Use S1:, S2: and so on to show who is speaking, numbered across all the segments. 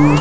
S1: Hi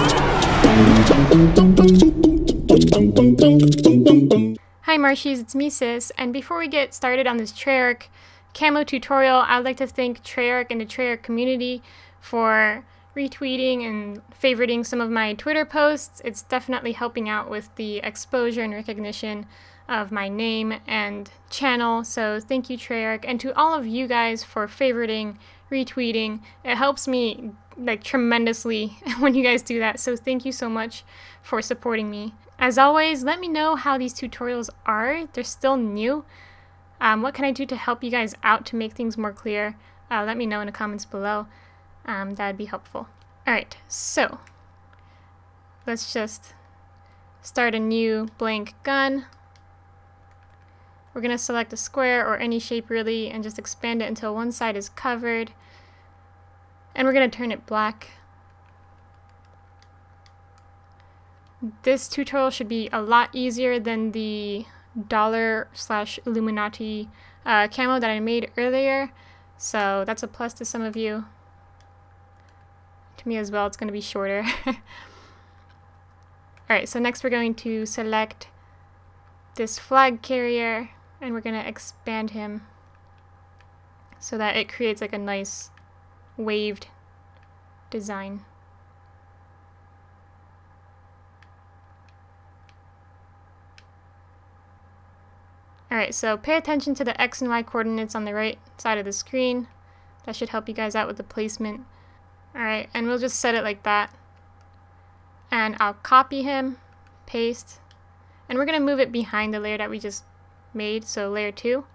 S1: Marshies, it's me Sis, and before we get started on this Treyarch camo tutorial, I'd like to thank Treyarch and the Treyarch community for retweeting and favoriting some of my Twitter posts. It's definitely helping out with the exposure and recognition of my name and channel, so thank you Treyarch, and to all of you guys for favoriting, retweeting. It helps me like tremendously when you guys do that, so thank you so much for supporting me. As always, let me know how these tutorials are. They're still new. What can I do to help you guys out to make things more clear? Let me know in the comments below. That'd be helpful. Alright, so let's just start a new blank gun. We're going to select a square or any shape really and just expand it until one side is covered. And we're going to turn it black. This tutorial should be a lot easier than the $/Illuminati camo that I made earlier. So that's a plus to some of you. To me as well, it's going to be shorter. Alright, so next we're going to select this flag carrier and we're going to expand him so that it creates like a nice waved design. Alright, so pay attention to the X and Y coordinates on the right side of the screen. That should help you guys out with the placement. Alright, and we'll just set it like that. And I'll copy him, paste, and we're going to move it behind the layer that we just made, so layer 2.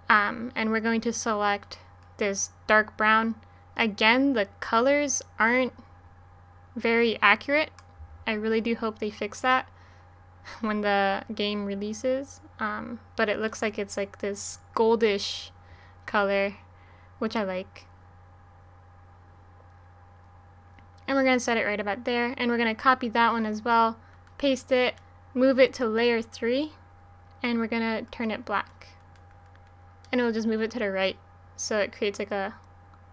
S1: And we're going to select this dark brown. Again, the colors aren't very accurate. I really do hope they fix that when the game releases. But it looks like it's like this goldish color, which I like. And we're going to set it right about there, and we're going to copy that one as well, paste it, move it to layer 3, and we're going to turn it black. And we'll just move it to the right so it creates like a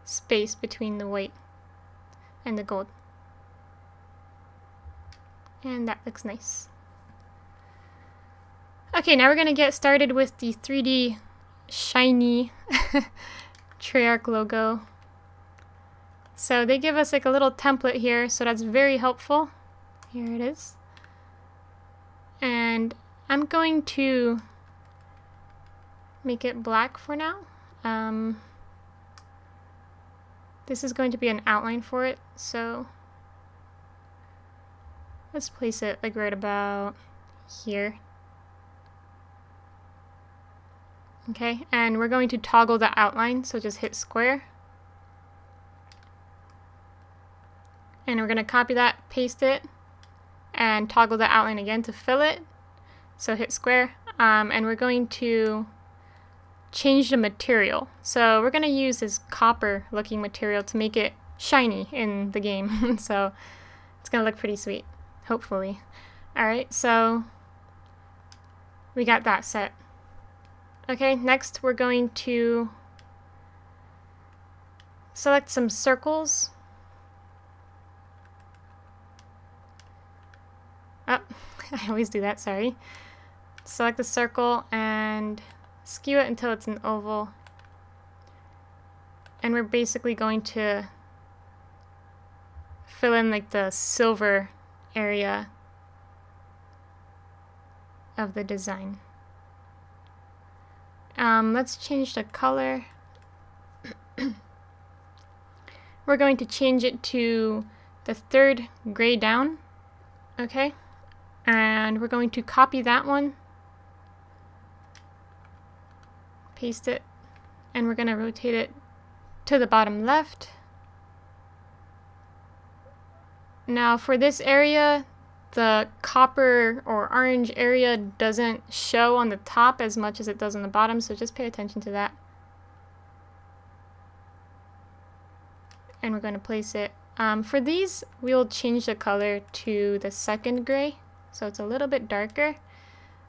S1: space between the white and the gold. And that looks nice. Okay, now we're going to get started with the 3D shiny Treyarch logo. So they give us like a little template here, so that's very helpful. Here it is. And I'm going to make it black for now. This is going to be an outline for it, so let's place it like right about here. Okay, and we're going to toggle the outline, so just hit square. And we're going to copy that, paste it, and toggle the outline again to fill it. So hit square, and we're going to change the material. So we're going to use this copper looking material to make it shiny in the game. So it's going to look pretty sweet, hopefully. Alright, so we got that set. Okay, next we're going to select some circles. Oh, I always do that, sorry. Select the circle and skew it until it's an oval. And we're basically going to fill in like the silver area of the design. Let's change the color. We're going to change it to the third gray down. Okay, and we're going to copy that one, paste it, and we're going to rotate it to the bottom left. Now for this area, the copper or orange area doesn't show on the top as much as it does on the bottom, so just pay attention to that. And we're going to place it. For these, we'll change the color to the second gray, so it's a little bit darker,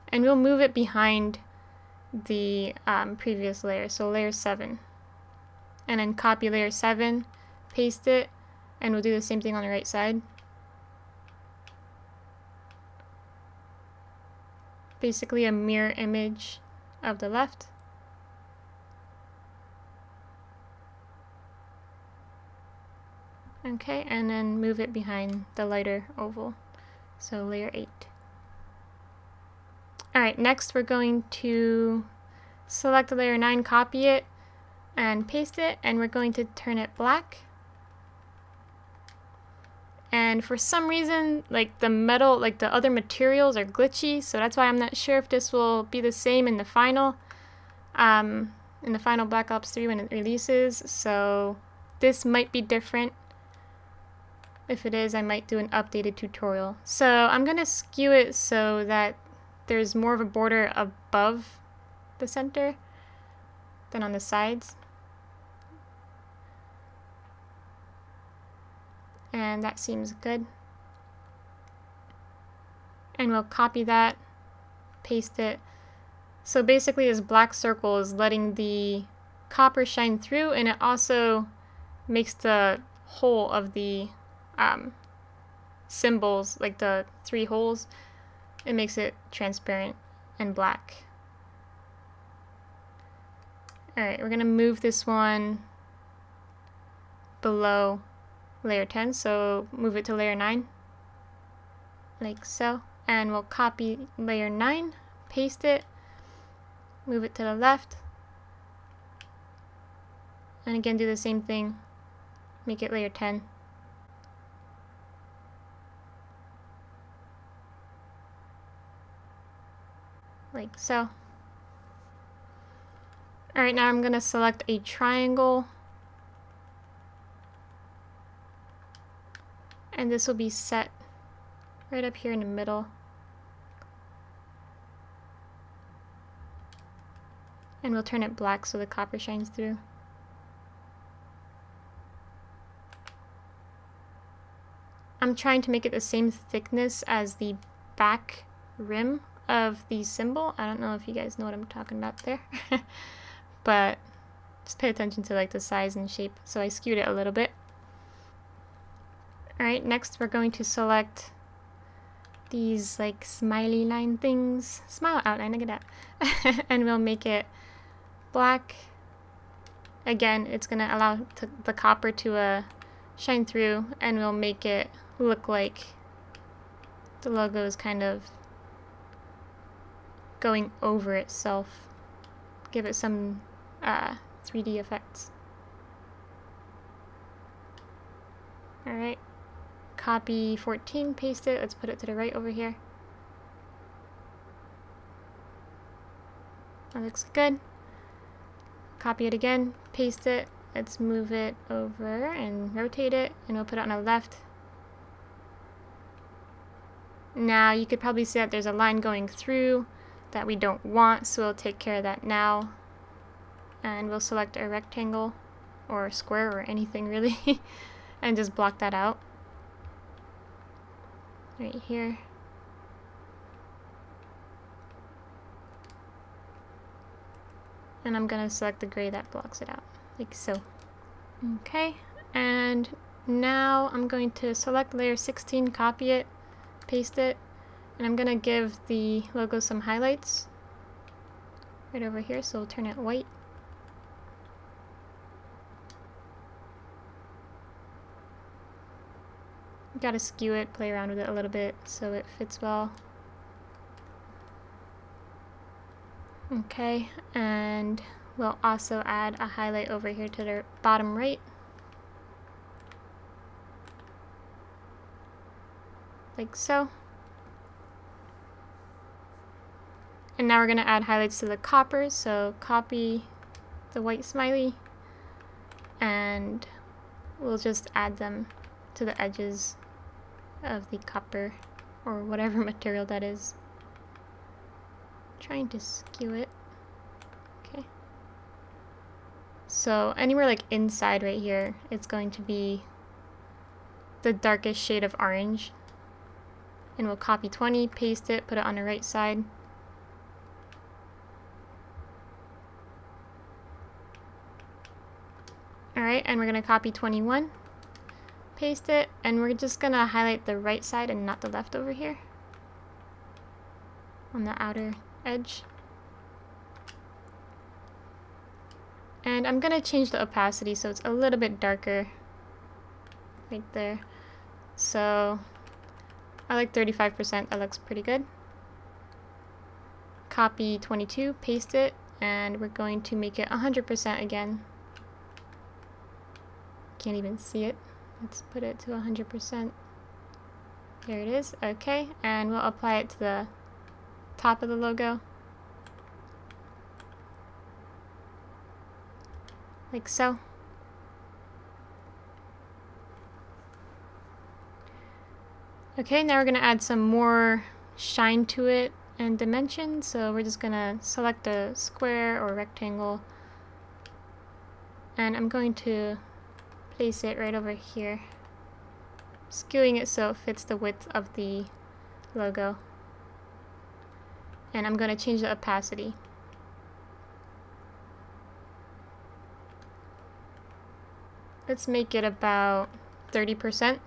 S1: and we'll move it behind the previous layer, so layer 7. And then copy layer 7, paste it, and we'll do the same thing on the right side. basically a mirror image of the left. Okay, and then move it behind the lighter oval. So layer 8. Alright, next we're going to select layer 9, copy it, and paste it, and we're going to turn it black. And for some reason, like the metal, like the other materials are glitchy, so that's why I'm not sure if this will be the same in the final Black Ops 3 when it releases. So this might be different. If it is, I might do an updated tutorial. So I'm gonna skew it so that there's more of a border above the center than on the sides. And that seems good. And we'll copy that, paste it. So basically this black circle is letting the copper shine through, and it also makes the whole of the symbols, like the 3 holes, it makes it transparent and black. Alright, we're gonna move this one below layer 10, so move it to layer 9, like so, and we'll copy layer 9, paste it, move it to the left, and again do the same thing, make it layer 10. Like so. Alright, now I'm going to select a triangle, and this will be set right up here in the middle. And we'll turn it black so the copper shines through. I'm trying to make it the same thickness as the back rim of the symbol. I don't know if you guys know what I'm talking about there. But just pay attention to like the size and shape. So I skewed it a little bit. Alright, next we're going to select these like smiley line things. Smile outline, look at that. And we'll make it black. Again, it's going to allow the copper to shine through, and we'll make it look like the logo is kind of going over itself. Give it some 3D effects. Alright, copy 14, paste it, let's put it to the right over here. That looks good. Copy it again, paste it, let's move it over and rotate it, and we'll put it on the left. Now you could probably see that there's a line going through that we don't want, so we'll take care of that now. And we'll select a rectangle or a square or anything really and just block that out right here. And I'm gonna select the gray that blocks it out, like so. Okay, and now I'm going to select layer 16, copy it, paste it, and I'm gonna give the logo some highlights right over here, so we'll turn it white. You gotta skew it, play around with it a little bit so it fits well. Okay, and we'll also add a highlight over here to the bottom right. Like so. And now we're going to add highlights to the copper, so copy the white smiley, and we'll just add them to the edges of the copper, or whatever material that is. Trying to skew it. Okay. So anywhere like inside right here, it's going to be the darkest shade of orange. And we'll copy 20, paste it, put it on the right side. Alright, and we're going to copy 21, paste it, and we're just going to highlight the right side and not the left over here. on the outer edge. And I'm gonna change the opacity so it's a little bit darker right there. So I like 35%, that looks pretty good. Copy 22, paste it, and we're going to make it 100% again. Can't even see it. Let's put it to 100%. There it is. Okay, and we'll apply it to the top of the logo. Like so. Okay, now we're going to add some more shine to it and dimension. So we're just going to select a square or rectangle. And I'm going to place it right over here. Skewing it so it fits the width of the logo. And I'm going to change the opacity. Let's make it about 30%.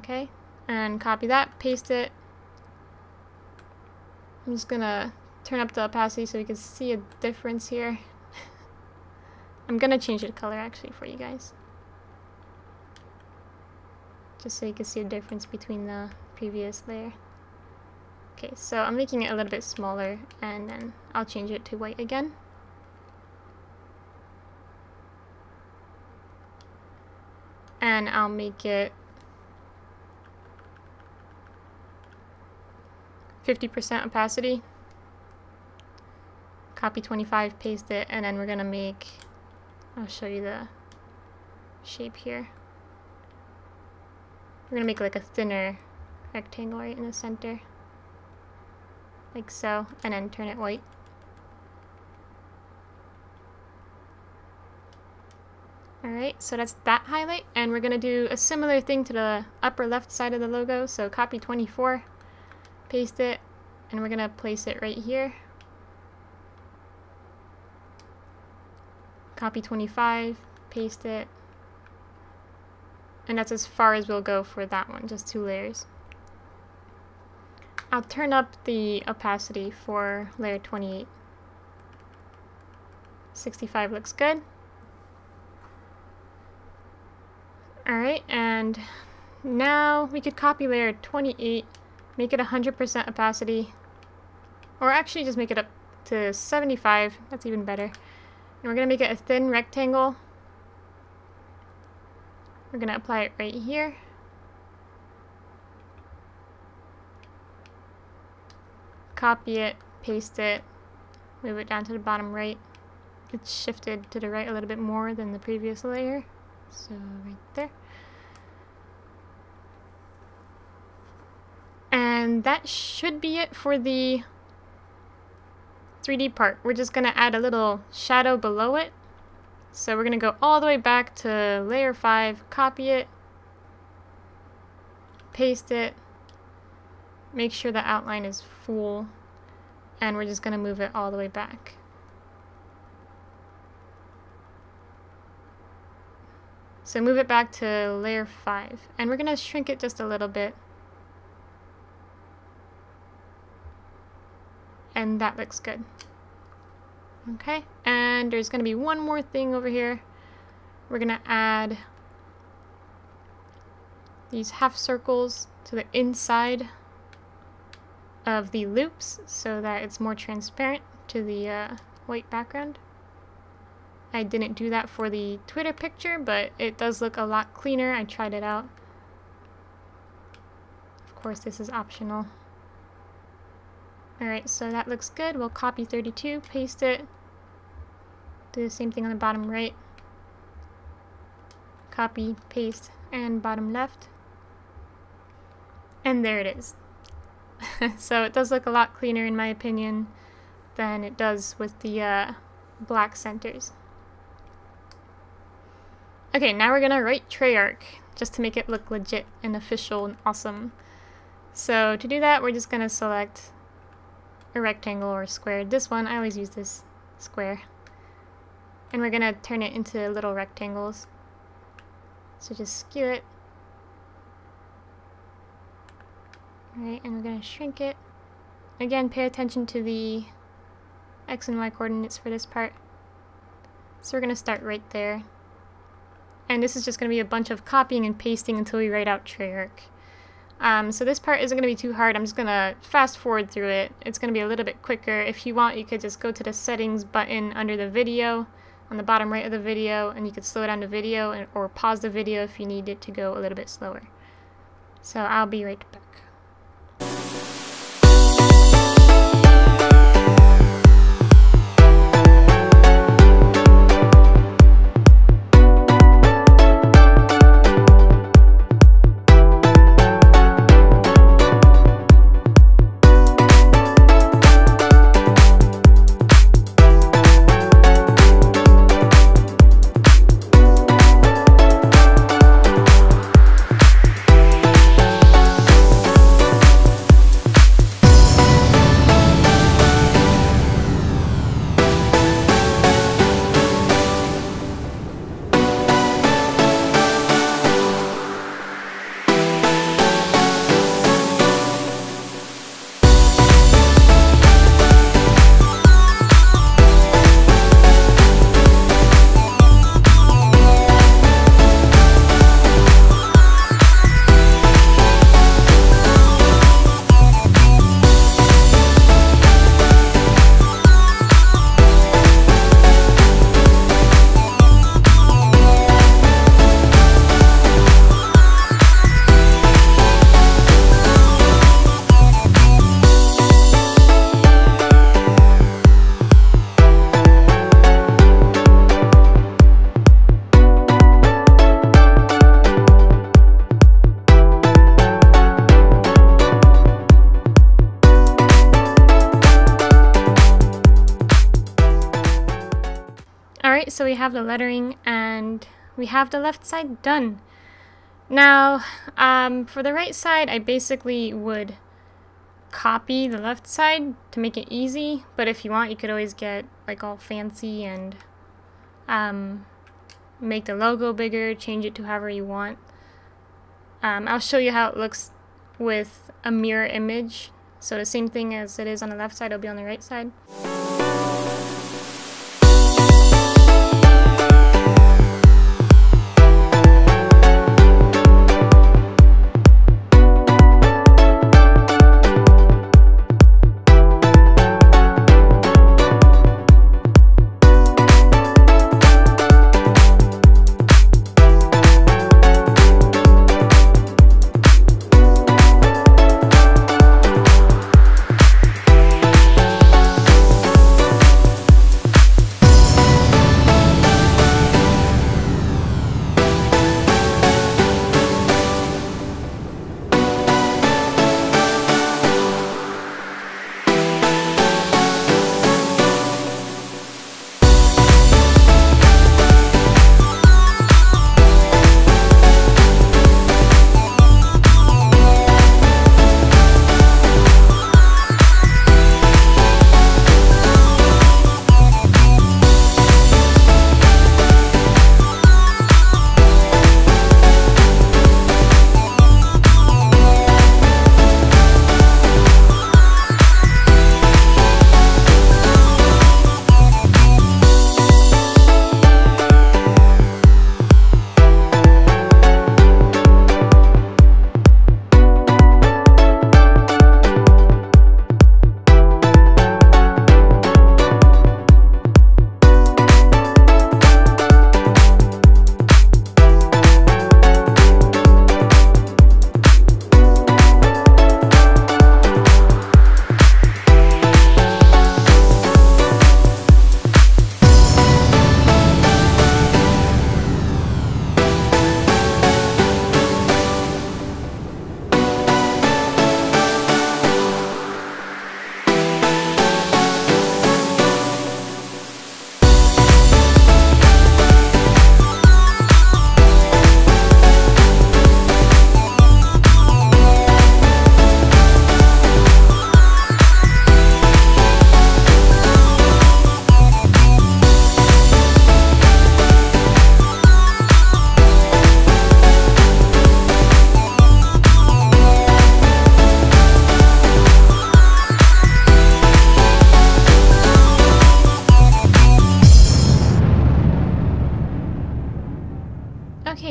S1: Okay, and copy that, paste it. I'm just gonna turn up the opacity so we can see a difference here. I'm gonna change the color actually for you guys, just so you can see a difference between the previous layer. Okay, so I'm making it a little bit smaller, and then I'll change it to white again. And I'll make it 50% opacity. Copy 25, paste it, and then we're gonna make, I'll show you the shape here. We're gonna make like a thinner rectangle right in the center. Like so, and then turn it white. Alright, so that's that highlight, and we're gonna do a similar thing to the upper left side of the logo, so copy 24. Paste it, and we're gonna place it right here. Copy 25, paste it, and that's as far as we'll go for that one, just 2 layers. I'll turn up the opacity for layer 28. 65 looks good. Alright, and now we could copy layer 28, make it 100% opacity, or actually just make it up to 75, that's even better. And we're going to make it a thin rectangle. We're going to apply it right here. Copy it, paste it, move it down to the bottom right. It's shifted to the right a little bit more than the previous layer. So right there. And that should be it for the 3D part. We're just going to add a little shadow below it. So we're going to go all the way back to layer 5, copy it, paste it, make sure the outline is full, and we're just going to move it all the way back. So move it back to layer 5, and we're going to shrink it just a little bit. And that looks good. Okay, and there's going to be one more thing over here. We're going to add these half circles to the inside of the loops so that it's more transparent to the white background. I didn't do that for the Twitter picture, but it does look a lot cleaner. I tried it out. Of course, this is optional. Alright, so that looks good. We'll copy 32, paste it, do the same thing on the bottom right. Copy, paste, and bottom left. And there it is. So it does look a lot cleaner in my opinion than it does with the black centers. Okay, now we're gonna write Treyarch just to make it look legit and official and awesome. So to do that, we're just gonna select a rectangle or a square. This one, I always use this square. And we're gonna turn it into little rectangles. So just skew it. Alright, and we're going to shrink it. Again, pay attention to the X and Y coordinates for this part. So we're going to start right there. And this is just going to be a bunch of copying and pasting until we write out Treyarch. So this part isn't going to be too hard. I'm just going to fast forward through it. It's going to be a little bit quicker. If you want, you could just go to the settings button under the video, on the bottom right of the video, and you could slow down the video or pause the video if you need it to go a little bit slower. So I'll be right back. Alright, so we have the lettering and we have the left side done. Now, for the right side, I basically would copy the left side to make it easy, but if you want, you could always get like all fancy and make the logo bigger, change it to however you want. I'll show you how it looks with a mirror image. So the same thing as it is on the left side, it'll be on the right side.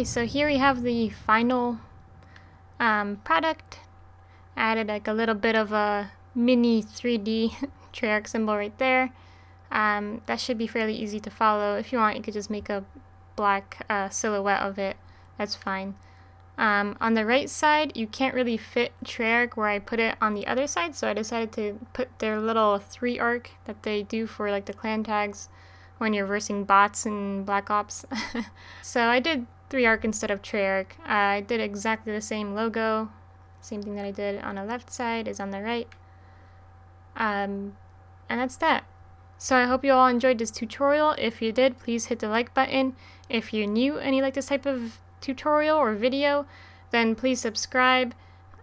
S1: so here we have the final product. Added like a little bit of a mini 3D Treyarch symbol right there. That should be fairly easy to follow. If you want, you could just make a black silhouette of it. That's fine. On the right side, you can't really fit Treyarch where I put it on the other side, so I decided to put their little 3-arc that they do for like the clan tags when you're versing bots in Black Ops. So I did 3-arc instead of Treyarch. I did exactly the same logo. Same thing that I did on the left side is on the right. And that's that. So I hope you all enjoyed this tutorial. If you did, please hit the like button. If you're new and you like this type of tutorial or video, then please subscribe.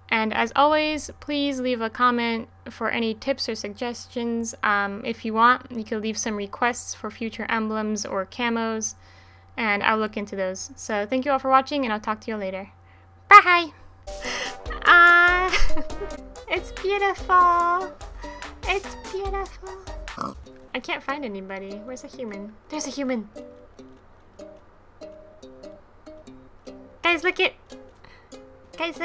S1: And as always, please leave a comment for any tips or suggestions. If you want, you can leave some requests for future emblems or camos, and I'll look into those. So thank you all for watching, and I'll talk to you later. Bye! It's beautiful! It's beautiful! I can't find anybody. Where's a human? There's a human! Guys, look it! Guys, look!